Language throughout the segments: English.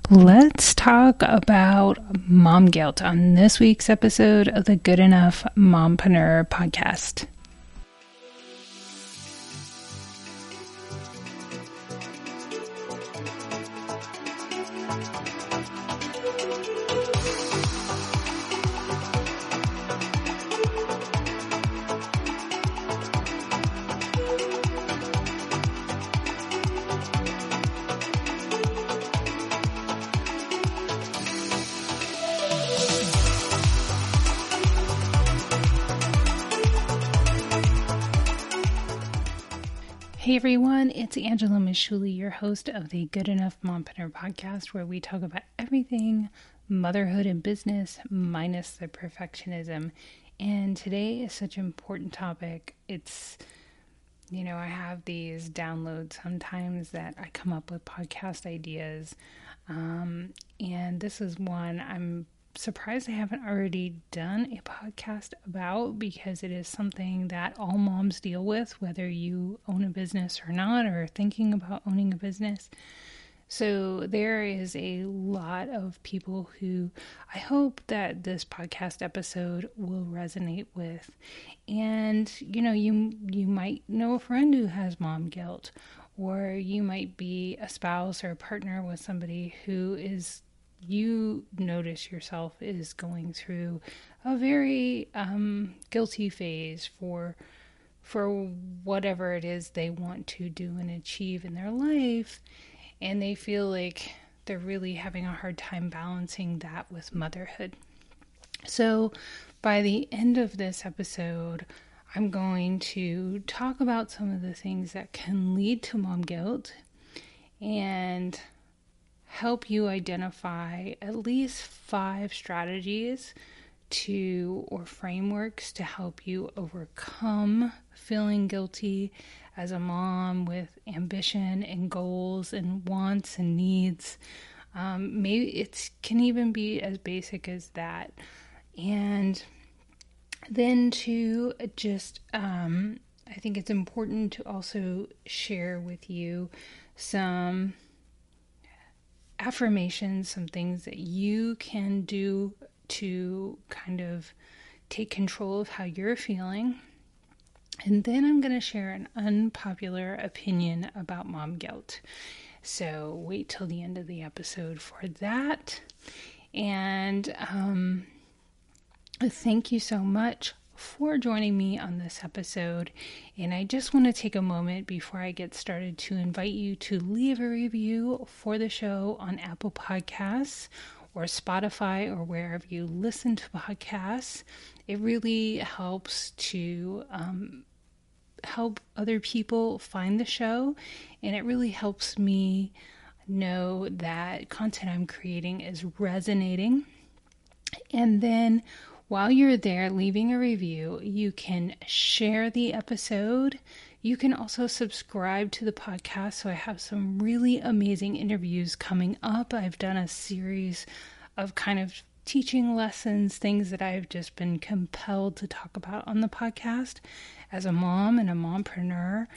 Let's talk about mom guilt on this week's episode of the Good Enough Mompreneur Podcast. Hey everyone, it's Angela Mishuli, your host of the Good Enough Mompreneur Podcast, where we talk about everything motherhood and business minus the perfectionism. And today is such an important topic. It's, I have these downloads sometimes that I come up with podcast ideas. And this is one I'm surprised I haven't already done a podcast about, because it is something that all moms deal with, whether you own a business or not, or thinking about owning a business. So there is a lot of people who I hope that this podcast episode will resonate with. And, you might know a friend who has mom guilt, or you might be a spouse or a partner with somebody who is you notice yourself is going through a very guilty phase for whatever it is they want to do and achieve in their life, and they feel like they're really having a hard time balancing that with motherhood. So by the end of this episode, I'm going to talk about some of the things that can lead to mom guilt and help you identify at least 5 strategies or frameworks to help you overcome feeling guilty as a mom with ambition and goals and wants and needs. Maybe it can even be as basic as that. And then to just, I think it's important to also share with you some affirmations, some things that you can do to kind of take control of how you're feeling. And then I'm going to share an unpopular opinion about mom guilt. So wait till the end of the episode for that. And thank you so much for joining me on this episode. And I just want to take a moment before I get started to invite you to leave a review for the show on Apple Podcasts or Spotify or wherever you listen to podcasts. It really helps to help other people find the show, and it really helps me know that content I'm creating is resonating. And then while you're there leaving a review, you can share the episode. You can also subscribe to the podcast. So I have some really amazing interviews coming up. I've done a series of kind of teaching lessons, things that I've just been compelled to talk about on the podcast as a mom and a mompreneur.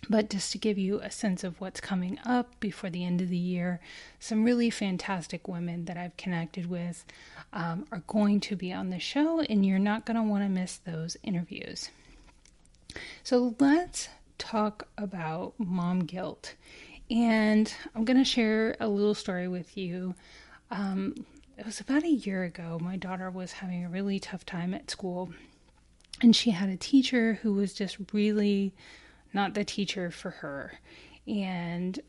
But just to give you a sense of what's coming up before the end of the year, some really fantastic women that I've connected with are going to be on the show, and you're not going to want to miss those interviews. So let's talk about mom guilt. And I'm going to share a little story with you. It was about a year ago. My daughter was having a really tough time at school, and she had a teacher who was just really not the teacher for her. And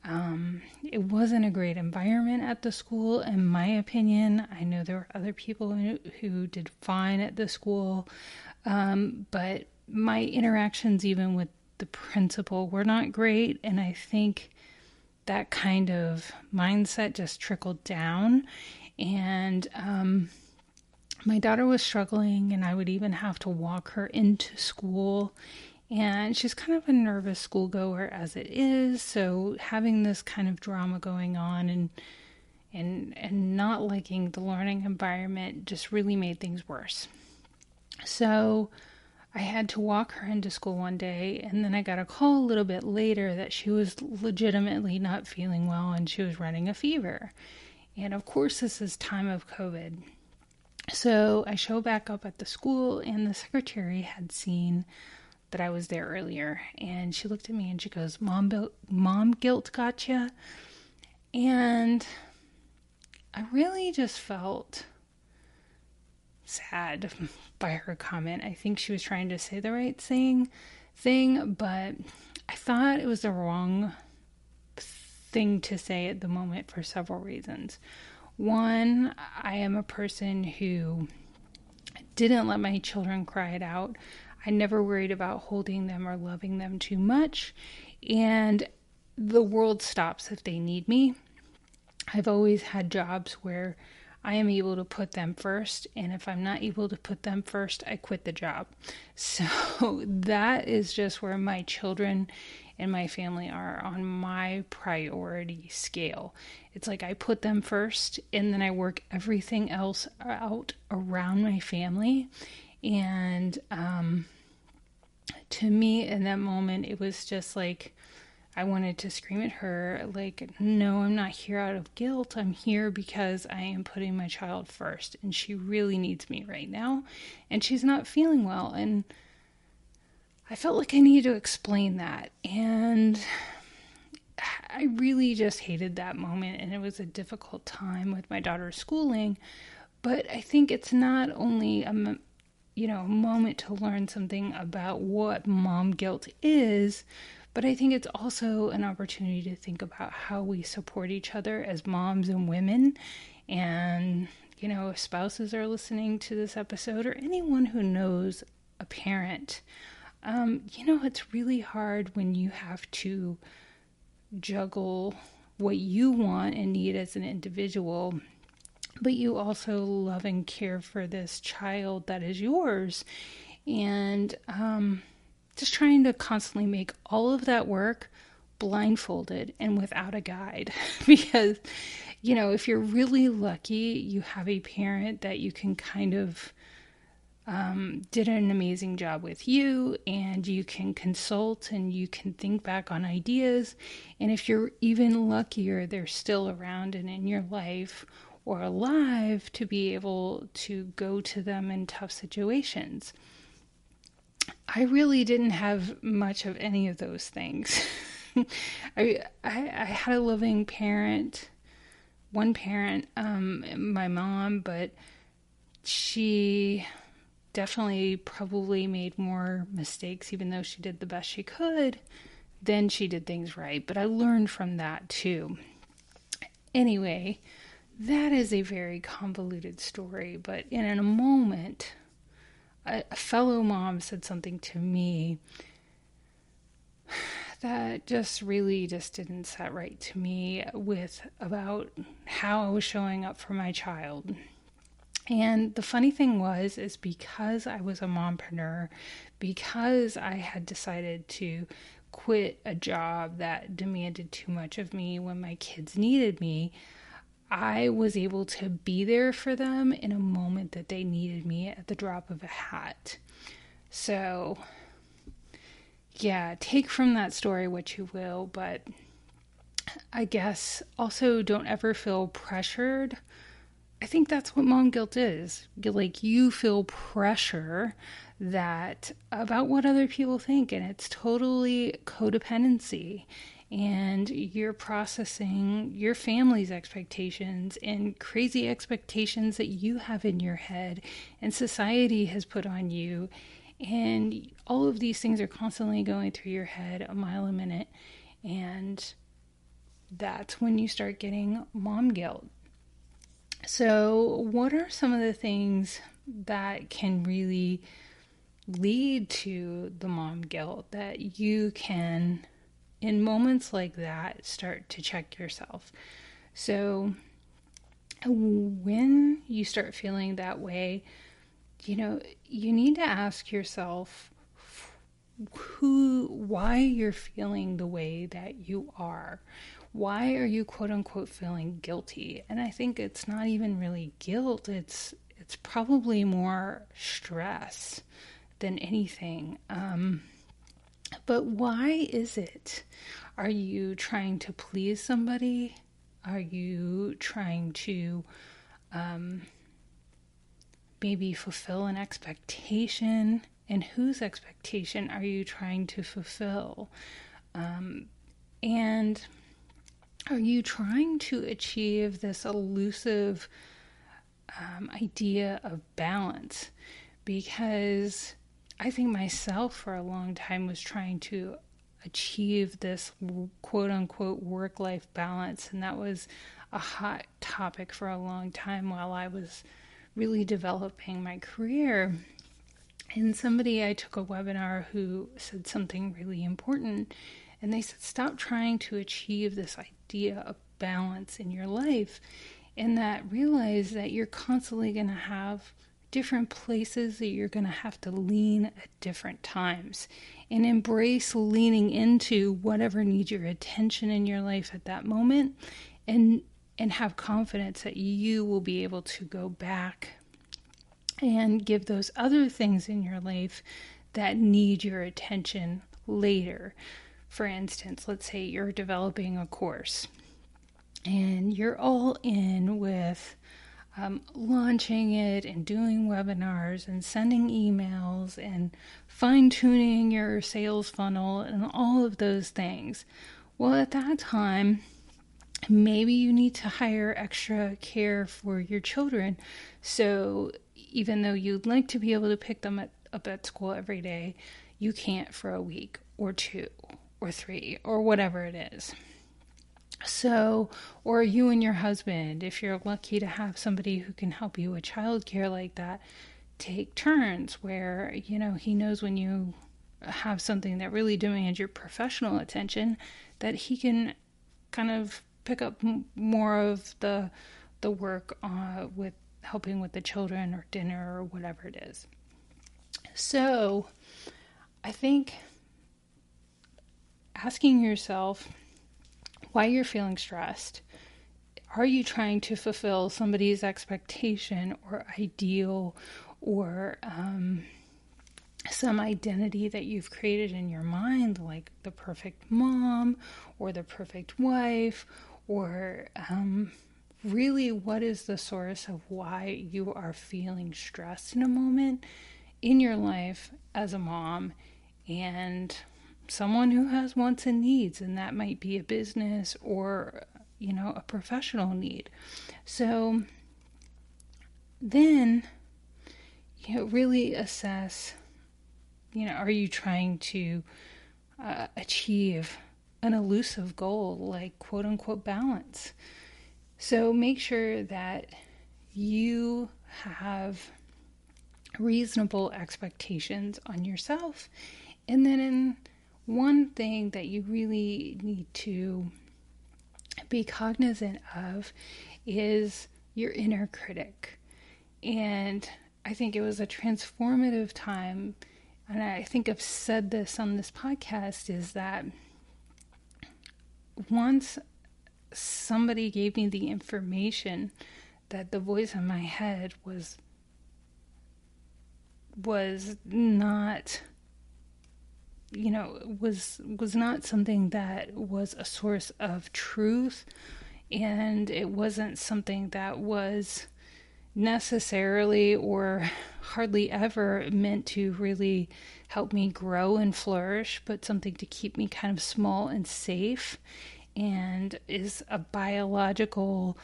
it wasn't a great environment at the school, in my opinion. I know there were other people who did fine at the school, but my interactions even with the principal were not great. And I think that kind of mindset just trickled down. And my daughter was struggling, and I would even have to walk her into school. And she's kind of a nervous schoolgoer as it is, so having this kind of drama going on and not liking the learning environment just really made things worse. So I had to walk her into school one day, and then I got a call a little bit later that she was legitimately not feeling well and she was running a fever. And of course, this is time of COVID. So I show back up at the school, and the secretary had seen that I was there earlier. And she looked at me and she goes, Mom guilt gotcha. And I really just felt sad by her comment. I think she was trying to say the right thing, but I thought it was the wrong thing to say at the moment for several reasons. One, I am a person who didn't let my children cry it out. I never worried about holding them or loving them too much, and the world stops if they need me. I've always had jobs where I am able to put them first, and if I'm not able to put them first, I quit the job. So that is just where my children and my family are on my priority scale. It's like I put them first, and then I work everything else out around my family. And to me, in that moment, it was just like I wanted to scream at her, like, no, I'm not here out of guilt. I'm here because I am putting my child first, and she really needs me right now, and she's not feeling well. And I felt like I needed to explain that, and I really just hated that moment, and it was a difficult time with my daughter's schooling. But I think it's not only a moment to learn something about what mom guilt is, but I think it's also an opportunity to think about how we support each other as moms and women. And, if spouses are listening to this episode, or anyone who knows a parent, it's really hard when you have to juggle what you want and need as an individual, but you also love and care for this child that is yours. And just trying to constantly make all of that work blindfolded and without a guide. Because, if you're really lucky, you have a parent that you can kind of did an amazing job with you, and you can consult and you can think back on ideas. And if you're even luckier, they're still around and in your life or alive to be able to go to them in tough situations. I really didn't have much of any of those things. I had a loving parent, one parent, my mom, but she definitely probably made more mistakes, even though she did the best she could, then she did things right. But I learned from that too. Anyway, that is a very convoluted story, but in a moment, a fellow mom said something to me that just didn't set right to me about how I was showing up for my child. And the funny thing is because I was a mompreneur, because I had decided to quit a job that demanded too much of me when my kids needed me, I was able to be there for them in a moment that they needed me at the drop of a hat. So, yeah, take from that story what you will, but I guess also don't ever feel pressured. I think that's what mom guilt is. Like, you feel pressure about what other people think, and it's totally codependency. And you're processing your family's expectations and crazy expectations that you have in your head and society has put on you. And all of these things are constantly going through your head a mile a minute. And that's when you start getting mom guilt. So what are some of the things that can really lead to the mom guilt that you can, in moments like that, start to check yourself? So when you start feeling that way, you need to ask yourself why you're feeling the way that you are. Why are you quote unquote feeling guilty? And I think it's not even really guilt. It's probably more stress than anything. But why is it? Are you trying to please somebody? Are you trying to maybe fulfill an expectation? And whose expectation are you trying to fulfill? And are you trying to achieve this elusive idea of balance? Because I think myself for a long time was trying to achieve this quote unquote work-life balance, and that was a hot topic for a long time while I was really developing my career. And I took a webinar who said something really important, and they said, stop trying to achieve this idea of balance in your life, and that realize that you're constantly going to have different places that you're going to have to lean at different times, and embrace leaning into whatever needs your attention in your life at that moment, and have confidence that you will be able to go back and give those other things in your life that need your attention later. For instance, let's say you're developing a course and you're all in with launching it and doing webinars and sending emails and fine-tuning your sales funnel and all of those things. Well, at that time, maybe you need to hire extra care for your children. So even though you'd like to be able to pick them up at school every day, you can't for a week or 2 or 3 or whatever it is. So, or you and your husband, if you're lucky to have somebody who can help you with childcare like that, take turns where, he knows when you have something that really demands your professional attention, that he can kind of pick up more of the work with helping with the children or dinner or whatever it is. So, I think asking yourself why you're feeling stressed. Are you trying to fulfill somebody's expectation or ideal or some identity that you've created in your mind, like the perfect mom or the perfect wife, or really what is the source of why you are feeling stressed in a moment in your life as a mom and someone who has wants and needs, and that might be a business or, a professional need. So then, really assess, are you trying to achieve an elusive goal like quote unquote balance? So make sure that you have reasonable expectations on yourself. And then one thing that you really need to be cognizant of is your inner critic. And I think it was a transformative time, and I think I've said this on this podcast, is that once somebody gave me the information that the voice in my head was not, was not something that was a source of truth, and it wasn't something that was necessarily or hardly ever meant to really help me grow and flourish, but something to keep me kind of small and safe, and is a biological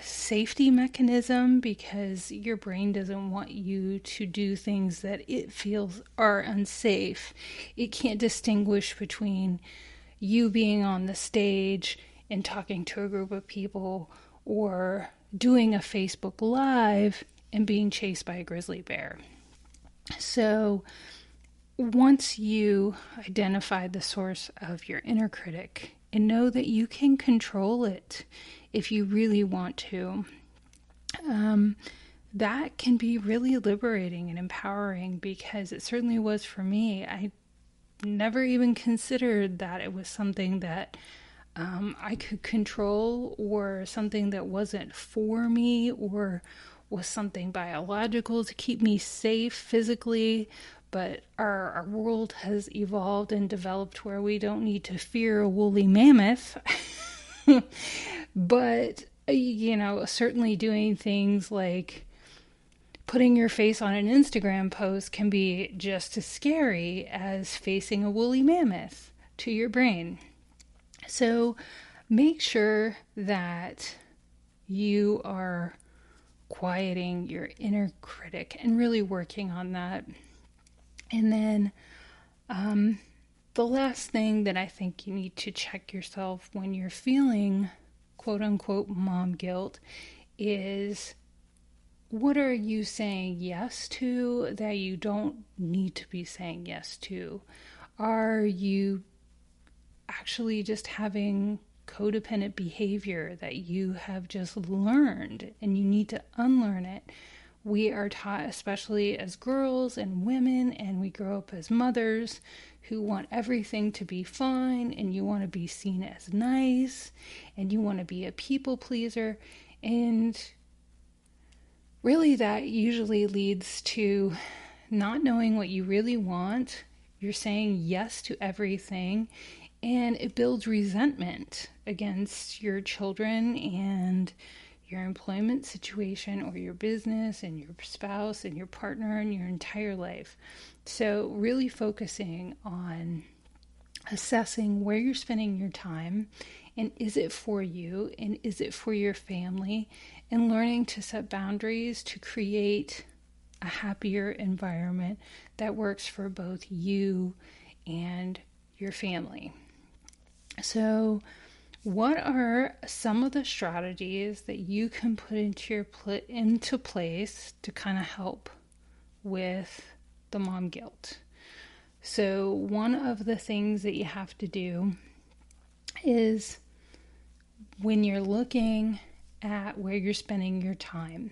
safety mechanism, because your brain doesn't want you to do things that it feels are unsafe. It can't distinguish between you being on the stage and talking to a group of people or doing a Facebook Live and being chased by a grizzly bear. So once you identify the source of your inner critic and know that you can control it if you really want to, that can be really liberating and empowering, because it certainly was for me. I never even considered that it was something that I could control, or something that wasn't for me, or was something biological to keep me safe physically, but our world has evolved and developed where we don't need to fear a woolly mammoth. But, certainly doing things like putting your face on an Instagram post can be just as scary as facing a woolly mammoth to your brain. So make sure that you are quieting your inner critic and really working on that. And then the last thing that I think you need to check yourself when you're feeling quote unquote mom guilt is, what are you saying yes to that you don't need to be saying yes to? Are you actually just having codependent behavior that you have just learned and you need to unlearn it? We are taught, especially as girls and women, and we grow up as mothers who want everything to be fine, and you want to be seen as nice, and you want to be a people pleaser. And really that usually leads to not knowing what you really want. You're saying yes to everything, and it builds resentment against your children and your employment situation or your business and your spouse and your partner and your entire life. So really focusing on assessing where you're spending your time, and is it for you, and is it for your family, and learning to set boundaries to create a happier environment that works for both you and your family. So what are some of the strategies that you can put into place to kind of help with the mom guilt? So one of the things that you have to do is, when you're looking at where you're spending your time,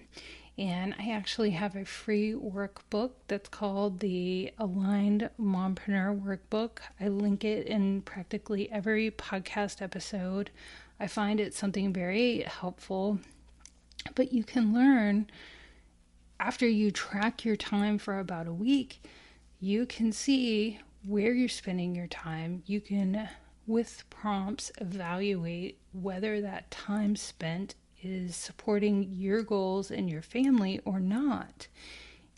and I actually have a free workbook that's called the Aligned Mompreneur Workbook. I link it in practically every podcast episode. I find it something very helpful. But you can learn, after you track your time for about a week, you can see where you're spending your time. You can, with prompts, evaluate whether that time spent is supporting your goals and your family or not.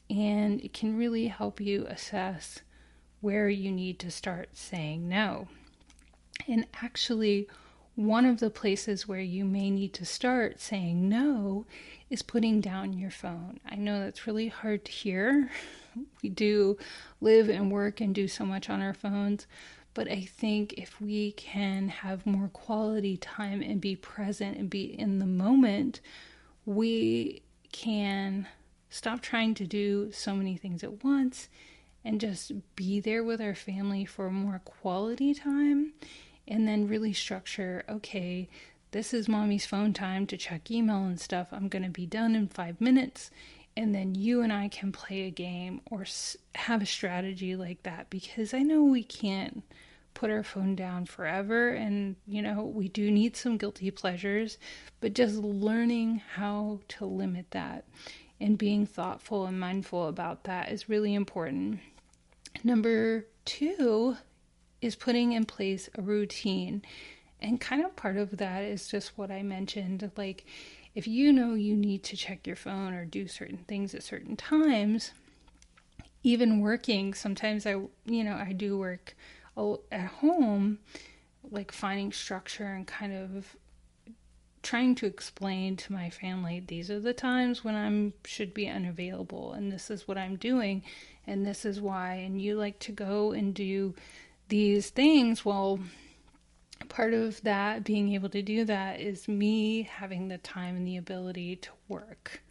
And it can really help you assess where you need to start saying no. And actually, one of the places where you may need to start saying no is putting down your phone. I know that's really hard to hear. We do live and work and do so much on our phones. But I think if we can have more quality time and be present and be in the moment, we can stop trying to do so many things at once and just be there with our family for more quality time, and then really structure, okay, this is mommy's phone time to check email and stuff. I'm going to be done in 5 minutes. And then you and I can play a game or have a strategy like that, because I know we can't put our phone down forever, and we do need some guilty pleasures, but just learning how to limit that and being thoughtful and mindful about that is really important. Number 2 is putting in place a routine, and kind of part of that is just what I mentioned. Like, if you know you need to check your phone or do certain things at certain times, even working, sometimes I do work at home, like finding structure and kind of trying to explain to my family, these are the times when I should be unavailable, and this is what I'm doing, and this is why, and you like to go and do these things. Well, part of that, being able to do that, is me having the time and the ability to work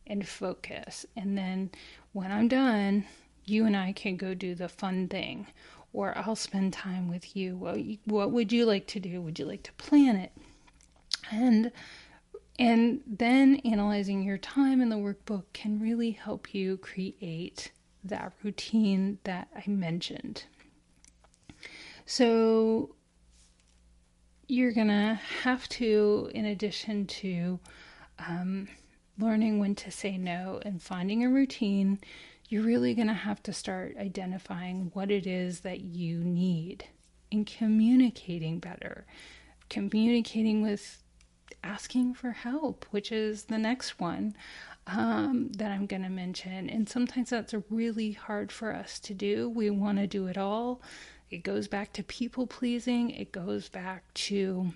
and focus. And then when I'm done, you and I can go do the fun thing, or I'll spend time with you. What would you like to do? Would you like to plan it? And then analyzing your time in the workbook can really help you create that routine that I mentioned. So you're going to have to, in addition to learning when to say no and finding a routine, you're really going to have to start identifying what it is that you need and communicating better. Communicating with asking for help, which is the next one that I'm going to mention. And sometimes that's really hard for us to do. We want to do it all. It goes back to people pleasing. It goes back to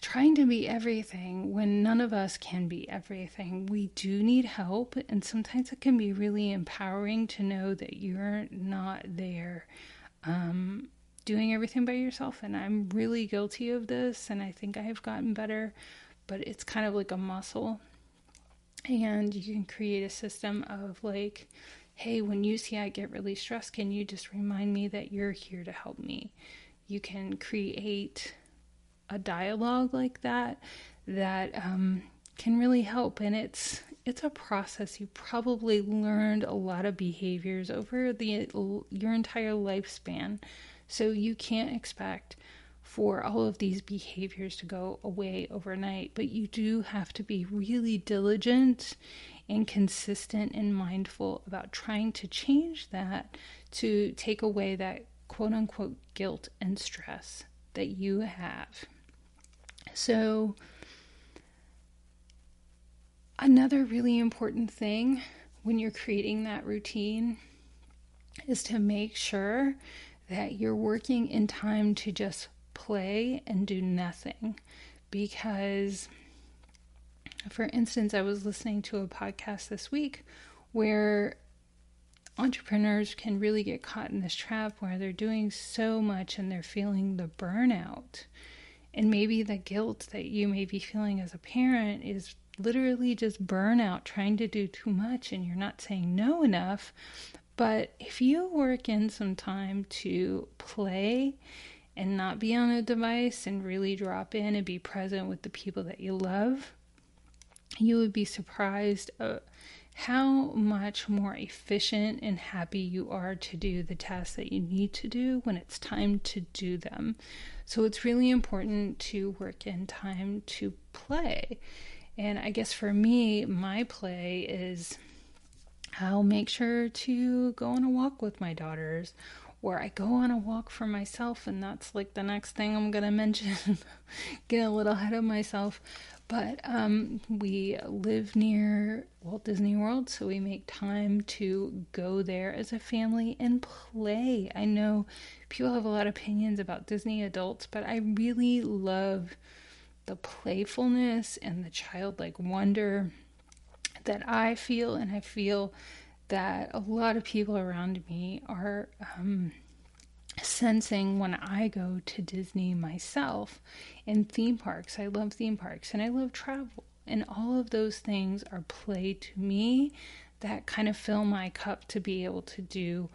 trying to be everything when none of us can be everything. We do need help, and sometimes it can be really empowering to know that you're not there doing everything by yourself. And I'm really guilty of this, and I think I have gotten better, but it's kind of like a muscle. And you can create a system of like, hey, when you see I get really stressed, can you just remind me that you're here to help me? You can create a dialogue like that can really help. And it's a process. You probably learned a lot of behaviors over your entire lifespan. So you can't expect for all of these behaviors to go away overnight, but you do have to be really diligent and consistent and mindful about trying to change that, to take away that quote unquote guilt and stress that you have. So another really important thing when you're creating that routine is to make sure that you're working in time to just play and do nothing. Because, for instance, I was listening to a podcast this week where entrepreneurs can really get caught in this trap where they're doing so much and they're feeling the burnout. And maybe the guilt that you may be feeling as a parent is literally just burnout, trying to do too much, and you're not saying no enough. But if you work in some time to play and not be on a device and really drop in and be present with the people that you love, you would be surprised how much more efficient and happy you are to do the tasks that you need to do when it's time to do them. So it's really important to work in time to play. And I guess for me, my play is I'll make sure to go on a walk with my daughters, or I go on a walk for myself, and that's like the next thing I'm going to mention. Get a little ahead of myself. But we live near Walt Disney World, so we make time to go there as a family and play. I know people have a lot of opinions about Disney adults, but I really love the playfulness and the childlike wonder that I feel, and I feel that a lot of people around me are sensing when I go to Disney myself. In theme parks, I love theme parks and I love travel, and all of those things are play to me that kind of fill my cup to be able to do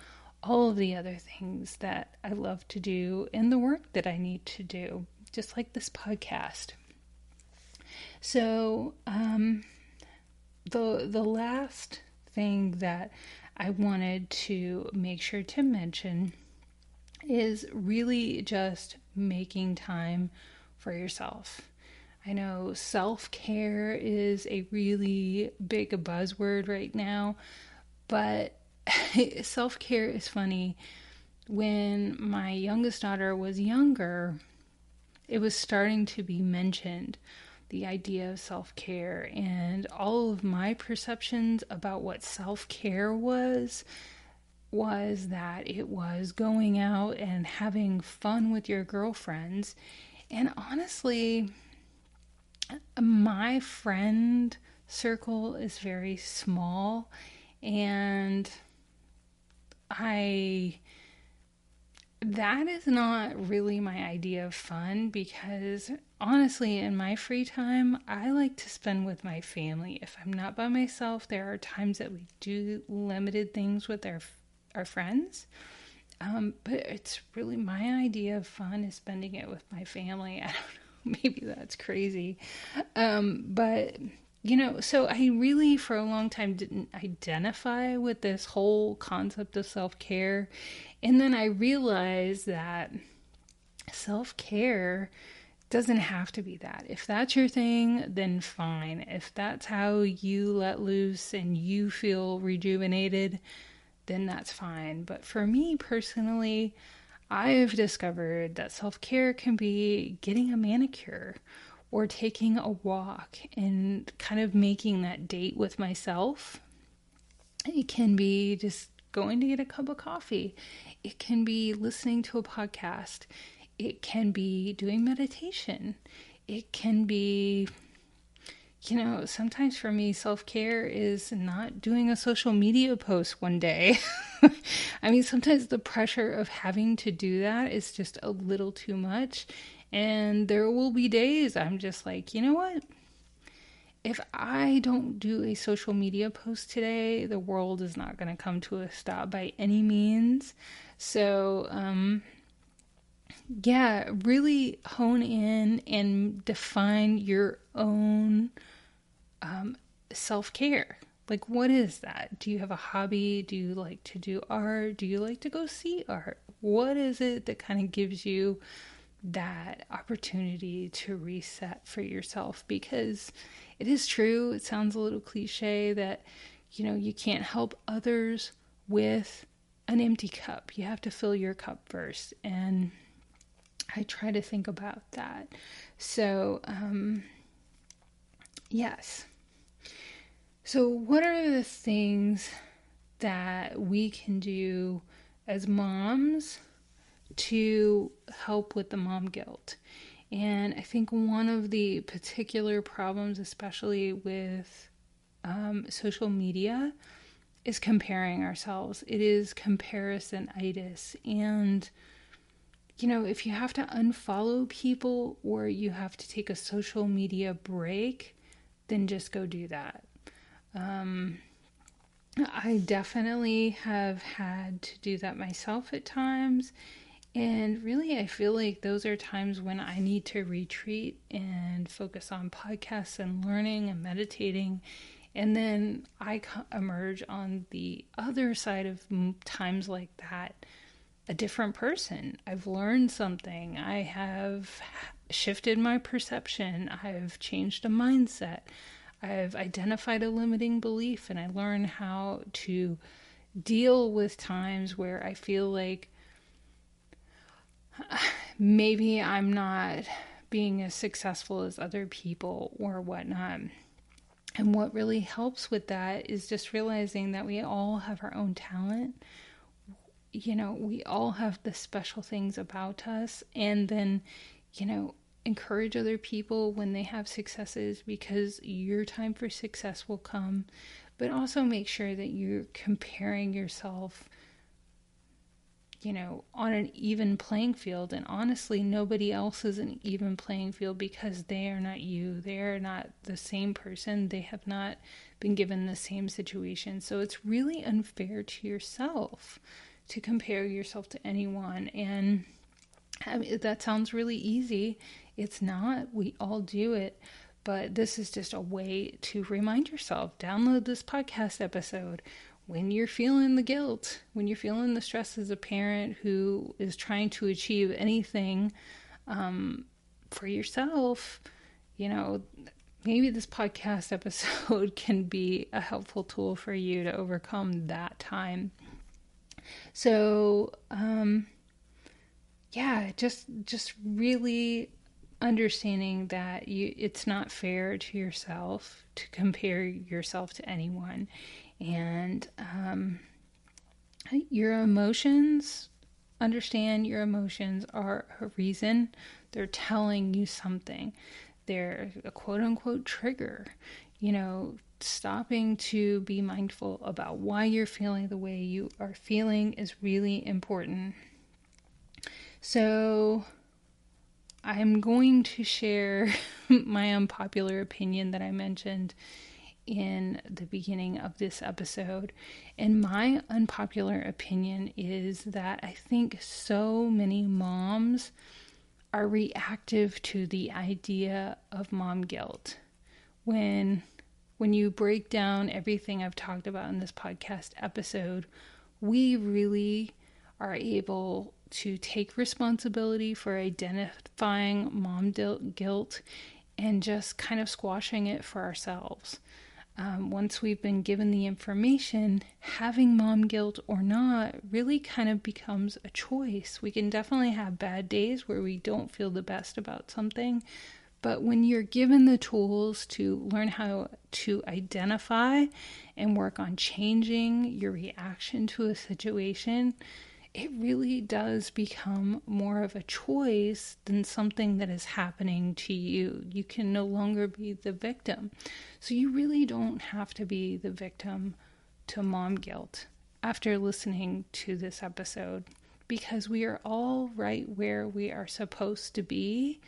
all of the other things that I love to do and the work that I need to do, just like this podcast. So the last thing that I wanted to make sure to mention is really just making time for yourself. I know self-care is a really big buzzword right now, but self-care is funny. When my youngest daughter was younger, it was starting to be mentioned, the idea of self-care, and all of my perceptions about what self-care was that it was going out and having fun with your girlfriends. And honestly, my friend circle is very small, and that is not really my idea of fun, because honestly, in my free time, I like to spend with my family. If I'm not by myself, there are times that we do limited things with our friends. But it's really my idea of fun is spending it with my family. I don't know, maybe that's crazy. But so I really for a long time didn't identify with this whole concept of self-care. And then I realized that self-care Doesn't have to be that. If that's your thing, then fine. If that's how you let loose and you feel rejuvenated, then that's fine. But for me personally, I've discovered that self-care can be getting a manicure or taking a walk and kind of making that date with myself. It can be just going to get a cup of coffee. It can be listening to a podcast. It can be doing meditation. It can be, sometimes for me, self-care is not doing a social media post one day. I mean, sometimes the pressure of having to do that is just a little too much. And there will be days I'm just like, you know what? If I don't do a social media post today, the world is not going to come to a stop by any means. So, really hone in and define your own self-care. Like, what is that? Do you have a hobby? Do you like to do art? Do you like to go see art? What is it that kind of gives you that opportunity to reset for yourself? Because it is true, it sounds a little cliche that, you can't help others with an empty cup. You have to fill your cup first. And I try to think about that. So, yes. So what are the things that we can do as moms to help with the mom guilt? And I think one of the particular problems, especially with social media, is comparing ourselves. It is comparisonitis. And if you have to unfollow people or you have to take a social media break, then just go do that. I definitely have had to do that myself at times. And really, I feel like those are times when I need to retreat and focus on podcasts and learning and meditating. And then I emerge on the other side of times like that, a different person. I've learned something. I have shifted my perception. I've changed a mindset. I've identified a limiting belief, and I learn how to deal with times where I feel like maybe I'm not being as successful as other people or whatnot. And what really helps with that is just realizing that we all have our own talent. We all have the special things about us, and then, encourage other people when they have successes, because your time for success will come. But also make sure that you're comparing yourself, on an even playing field. And honestly, nobody else is an even playing field, because they are not you. They are not the same person. They have not been given the same situation. So it's really unfair to yourself to compare yourself to anyone. And that sounds really easy. It's not. We all do it. But this is just a way to remind yourself. Download this podcast episode. When you're feeling the guilt, when you're feeling the stress as a parent who is trying to achieve anything for yourself, maybe this podcast episode can be a helpful tool for you to overcome that time. So, just really understanding that it's not fair to yourself to compare yourself to anyone. And your emotions, understand your emotions are a reason. They're telling you something. They're a quote-unquote trigger. Stopping to be mindful about why you're feeling the way you are feeling is really important. So I'm going to share my unpopular opinion that I mentioned in the beginning of this episode. And my unpopular opinion is that I think so many moms are reactive to the idea of mom guilt. When you break down everything I've talked about in this podcast episode, we really are able to take responsibility for identifying mom guilt and just kind of squashing it for ourselves. Once we've been given the information, having mom guilt or not really kind of becomes a choice. We can definitely have bad days where we don't feel the best about something, but when you're given the tools to learn how to identify and work on changing your reaction to a situation, it really does become more of a choice than something that is happening to you. You can no longer be the victim. So you really don't have to be the victim to mom guilt after listening to this episode, because we are all right where we are supposed to be.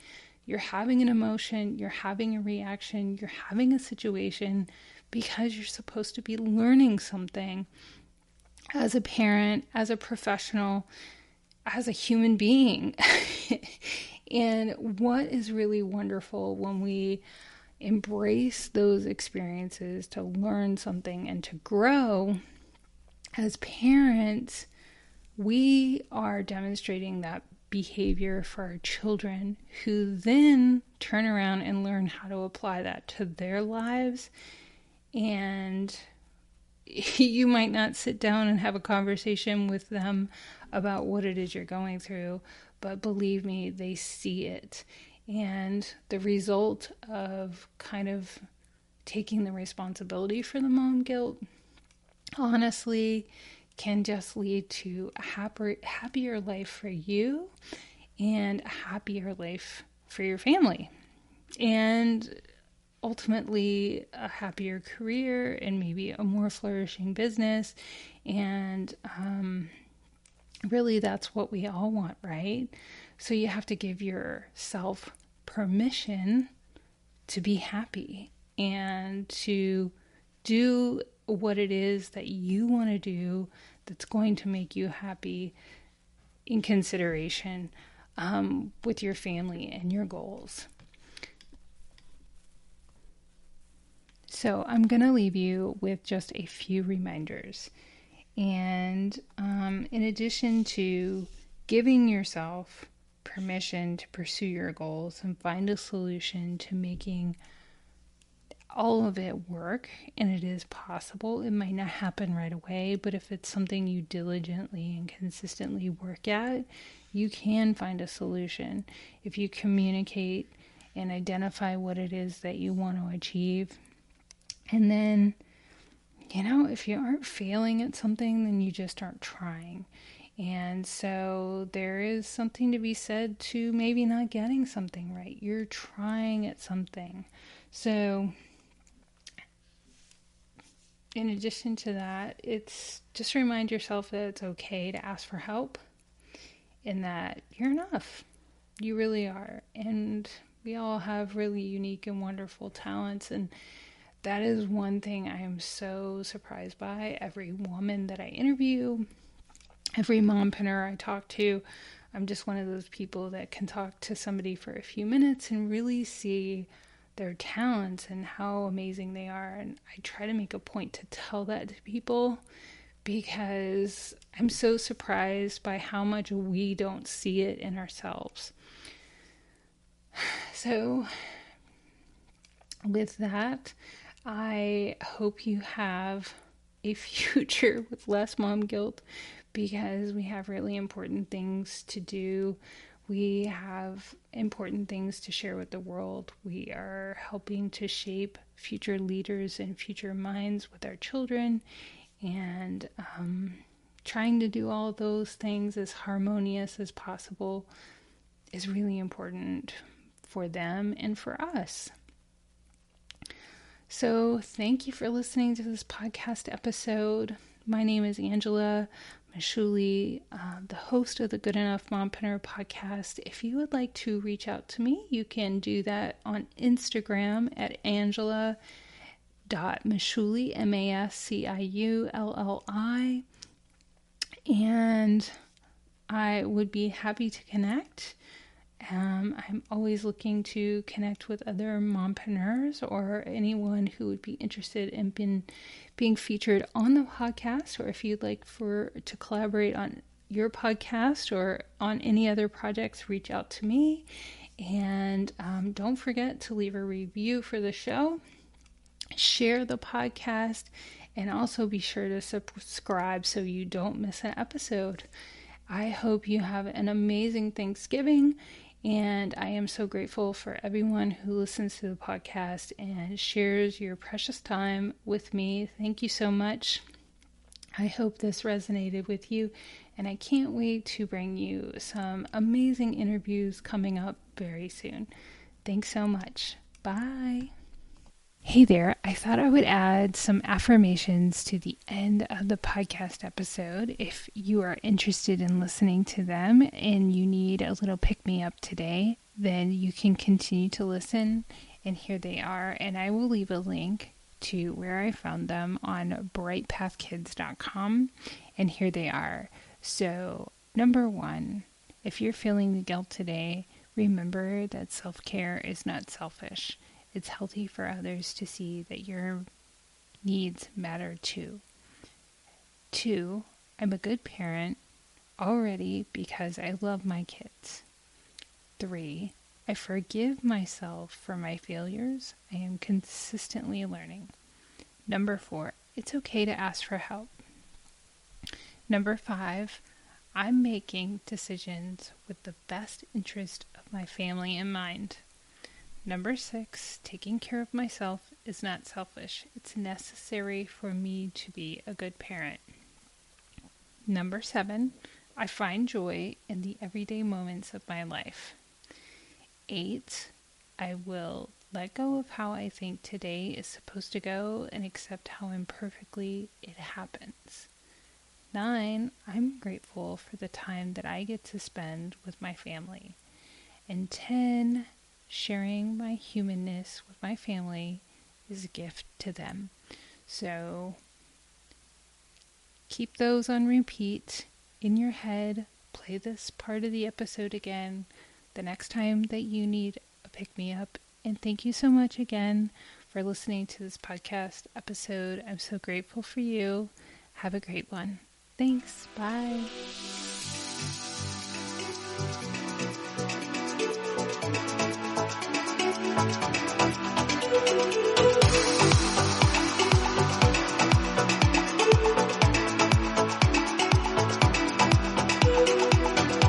You're having an emotion, you're having a reaction, you're having a situation because you're supposed to be learning something as a parent, as a professional, as a human being. And what is really wonderful when we embrace those experiences to learn something and to grow as parents, we are demonstrating that behavior for our children, who then turn around and learn how to apply that to their lives. And you might not sit down and have a conversation with them about what it is you're going through, but believe me, they see it. And the result of kind of taking the responsibility for the mom guilt, honestly, can just lead to a happier life for you and a happier life for your family. And ultimately a happier career and maybe a more flourishing business. And really that's what we all want, right? So you have to give yourself permission to be happy and to do what it is that you want to do that's going to make you happy in consideration with your family and your goals. So I'm going to leave you with just a few reminders. And in addition to giving yourself permission to pursue your goals and find a solution to making all of it work, and it is possible, it might not happen right away, but if it's something you diligently and consistently work at, you can find a solution. If you communicate and identify what it is that you want to achieve, and then, if you aren't failing at something, then you just aren't trying. And so there is something to be said to maybe not getting something right. You're trying at something. So in addition to that, it's just remind yourself that it's okay to ask for help and that you're enough. You really are. And we all have really unique and wonderful talents, and that is one thing I am so surprised by. Every woman that I interview, every mompreneur I talk to, I'm just one of those people that can talk to somebody for a few minutes and really see their talents and how amazing they are. And I try to make a point to tell that to people because I'm so surprised by how much we don't see it in ourselves. So with that, I hope you have a future with less mom guilt, because we have really important things to do. We have important things to share with the world. We are helping to shape future leaders and future minds with our children, and trying to do all those things as harmonious as possible is really important for them and for us. So thank you for listening to this podcast episode. My name is Angela Mashuli, the host of the Good Enough Mompreneur Podcast. If you would like to reach out to me, you can do that on Instagram at angela.mashuli, Masiulli. And I would be happy to connect. I'm always looking to connect with other mompreneurs or anyone who would be interested in being featured on the podcast, or if you'd like to collaborate on your podcast or on any other projects, reach out to me. And don't forget to leave a review for the show, share the podcast, and also be sure to subscribe so you don't miss an episode. I hope you have an amazing Thanksgiving, and I am so grateful for everyone who listens to the podcast and shares your precious time with me. Thank you so much. I hope this resonated with you, and I can't wait to bring you some amazing interviews coming up very soon. Thanks so much. Bye. Hey there, I thought I would add some affirmations to the end of the podcast episode. If you are interested in listening to them and you need a little pick-me-up today, then you can continue to listen, and here they are. And I will leave a link to where I found them on brightpathkids.com, and here they are. So, number 1, if you're feeling the guilt today, remember that self-care is not selfish. It's healthy for others to see that your needs matter too. 2, I'm a good parent already because I love my kids. 3, I forgive myself for my failures. I am consistently learning. Number 4, it's okay to ask for help. Number 5, I'm making decisions with the best interest of my family in mind. Number 6, taking care of myself is not selfish. It's necessary for me to be a good parent. Number 7, I find joy in the everyday moments of my life. 8, I will let go of how I think today is supposed to go and accept how imperfectly it happens. 9, I'm grateful for the time that I get to spend with my family. And 10, sharing my humanness with my family is a gift to them. So keep those on repeat in your head. Play this part of the episode again the next time that you need a pick-me-up. And thank you so much again for listening to this podcast episode. I'm so grateful for you. Have a great one. Thanks. Bye.